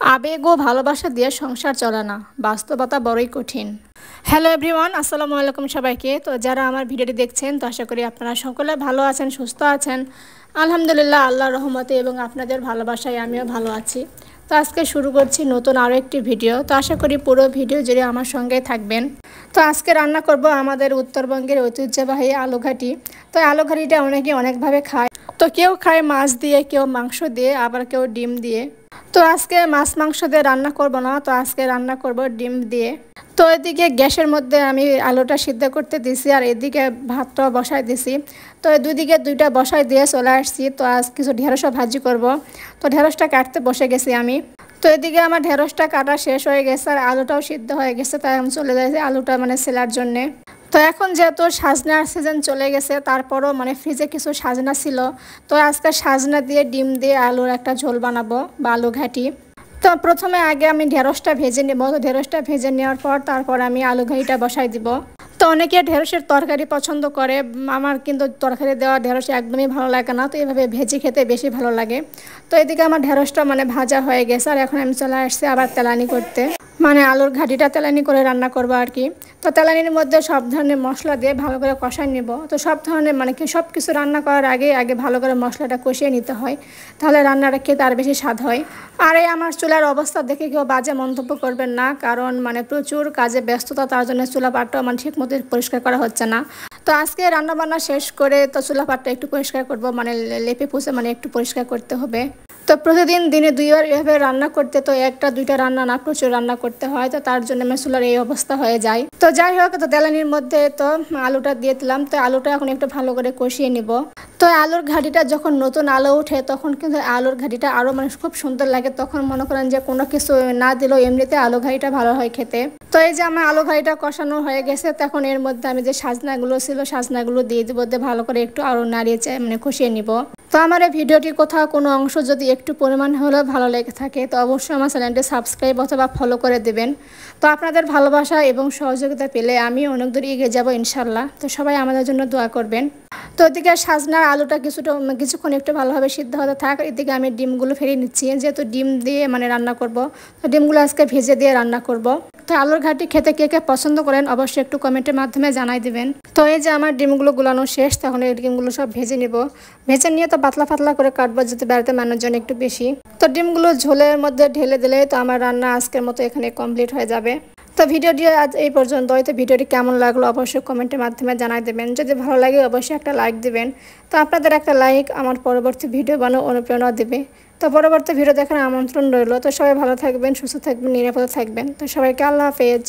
আবেগ ও ভালোবাসা দিয়ে সংসার চলে না, বাস্তবতা বড়ই কঠিন। হ্যালো এভরিওয়ান, আসসালামু আলাইকুম সবাইকে। তো যারা আমার ভিডিওটি দেখছেন, তো আশা করি আপনারা সকলে ভালো আছেন, সুস্থ আছেন। আলহামদুলিল্লাহ, আল্লাহর রহমতে এবং আপনাদের ভালোবাসায় আমিও ভালো আছি। তো আজকে শুরু করছি নতুন আরও একটি ভিডিও। তো আশা করি পুরো ভিডিও জুড়ে আমার সঙ্গে থাকবেন। তো আজকে রান্না করব আমাদের উত্তরবঙ্গের ঐতিহ্যবাহী আলুঘাটি। তো আলুঘাটিটা অনেকে অনেকভাবে খায়। তো কেউ খায় মাছ দিয়ে, কেউ মাংস দিয়ে, আবার কেউ ডিম দিয়ে। তো আজকে মাছ মাংস দিয়ে রান্না করব না, তো আজকে রান্না করব ডিম দিয়ে। তো এদিকে গ্যাসের মধ্যে আমি আলুটা সিদ্ধ করতে দিছি, আর এদিকে ভাতটাও বসাই দিছি। তো দুদিকে দুইটা বসাই দিয়ে চলে আসছি। তো আজ কিছু ঢেঁড়সও ভাজি করব। তো ঢেঁড়সটা কাটতে বসে গেছি আমি। তো এদিকে আমার ঢেঁড়সটা কাটা শেষ হয়ে গেছে, আর আলুটাও সিদ্ধ হয়ে গেছে। তাই আমি চলে যাচ্ছি আলুটা সেলার জন্যে। তো এখন যেহেতু সাজনার সিজন চলে গেছে, তারপরও ফ্রিজে কিছু সাজনা ছিল। তো আজকে সাজনা দিয়ে ডিম দিয়ে আলুর একটা ঝোল বানাবো বা আলু ঘাটি। তো প্রথমে আগে আমি ঢেঁড়সটা ভেজে নেব। তো ঢেঁড়সটা ভেজে নেওয়ার পর তারপর আমি আলু ঘাটিটা বসাই দিব। তো অনেকে ঢেঁড়সের তরকারি পছন্দ করে, আমার কিন্তু তরকারি দেওয়া ঢেঁড়স একদমই ভালো লাগে না। তো এইভাবে ভেজে খেতে বেশি ভালো লাগে। তো এদিকে আমার ঢেঁড়সটা ভাজা হয়ে গেছে, আর এখন আমি চলে আসছি আবার তেলানি করতে। আলুর ঘাটিটা তেলানি করে রান্না করবো আর কি। তো তেলানির মধ্যে সব ধরনের মশলা দিয়ে ভালো করে কষাই নেব। তো সব ধরনের সব কিছু রান্না করার আগে ভালো করে মশলাটা কষিয়ে নিতে হয়, তাহলে রান্নাটা খেতে আর বেশি স্বাদ হয়। আর এই আমার চুলার অবস্থা দেখে কেউ বাজে মন্তব্য করবেন না, কারণ প্রচুর কাজে ব্যস্ততা, তার জন্য চুলা পাটটাও ঠিক মতো পরিষ্কার করা হচ্ছে না। তো আজকে রান্নাবান্না শেষ করে তো চুলা পাটটা একটু পরিষ্কার করবো, লেপে পুষে একটু পরিষ্কার করতে হবে। তো প্রতিদিন দিনে দুইবার এভাবে রান্না করতে, তো একটা দুইটা রান্না না, প্রচুর রান্না করতে হয়। তো তার জন্য চুলার এই অবস্থা হয়ে যায়। তো যাই হোক, তো তেলানির মধ্যে তো আলুটা দিয়ে দিলাম। তো আলুটা এখন একটু ভালো করে কষিয়ে নিব। তো আলুর ঘাটিটা যখন নতুন আলু ওঠে, তখন কিন্তু আলুর ঘাটিটা আরও খুব সুন্দর লাগে। তখন মনে করেন যে কোনো কিছু না দিলেও এমনিতে আলু ঘাটিটা ভালো হয় খেতে। তো এই যে আমার আলু ঘাটিটা কষানো হয়ে গেছে, তখন এর মধ্যে আমি যে সাজনাগুলো ছিল, সাজনাগুলো দিয়ে দিব, ভালো করে একটু আরও নাড়িয়ে কষিয়ে নিব। তো আমার এই ভিডিওটি কোথাও কোনো অংশ যদি একটু পরিমাণ হলেও ভালো লেগে থাকে, তো অবশ্যই আমার চ্যানেলটি সাবস্ক্রাইব অথবা ফলো করে দেবেন। তো আপনাদের ভালোবাসা এবং সহযোগিতা পেলে আমি অনেক দূর এগিয়ে যাব ইনশাল্লাহ। তো সবাই আমাদের জন্য দোয়া করবেন। তো এদিকে সাজনার আলুটা কিছুক্ষণ একটু ভালোভাবে সিদ্ধ হতে থাক। এদিকে আমি ডিমগুলো ফেরিয়ে নিচ্ছি, যেহেতু ডিম দিয়ে রান্না করব। তো ডিমগুলো আজকে ভেজে দিয়ে রান্না করব। তো আলুর ঘাটি খেতে কে কে পছন্দ করেন অবশ্যই একটু কমেন্টের মাধ্যমে জানাই দিবেন। তো এই যে আমার ডিমগুলো গুলানো শেষ, তখন এই ডিমগুলো সব ভেজে নেব। ভেজে নিয়ে তো পাতলা পাতলা করে কাটবো, যাতে বাড়িতে মানুষজন একটু বেশি। তো ডিমগুলো ঝোলের মধ্যে ঢেলে দিলে তো আমার রান্না আজকের মতো এখানে কমপ্লিট হয়ে যাবে। তো ভিডিওটি আজ এই পর্যন্ত। হয়তো ভিডিওটি কেমন লাগলো অবশ্যই কমেন্টের মাধ্যমে জানাই দেবেন। যদি ভালো লাগে অবশ্যই একটা লাইক দিবেন। তো আপনাদের একটা লাইক আমার পরবর্তী ভিডিও বানানো অনুপ্রেরণা দেবে। তো পরবর্তী ভিডিও দেখার আমন্ত্রণ রইল। তো সবাই ভালো থাকবেন, সুস্থ থাকবেন, নিরাপদে থাকবেন। তো সবাইকে আল্লাহ হাফেজ।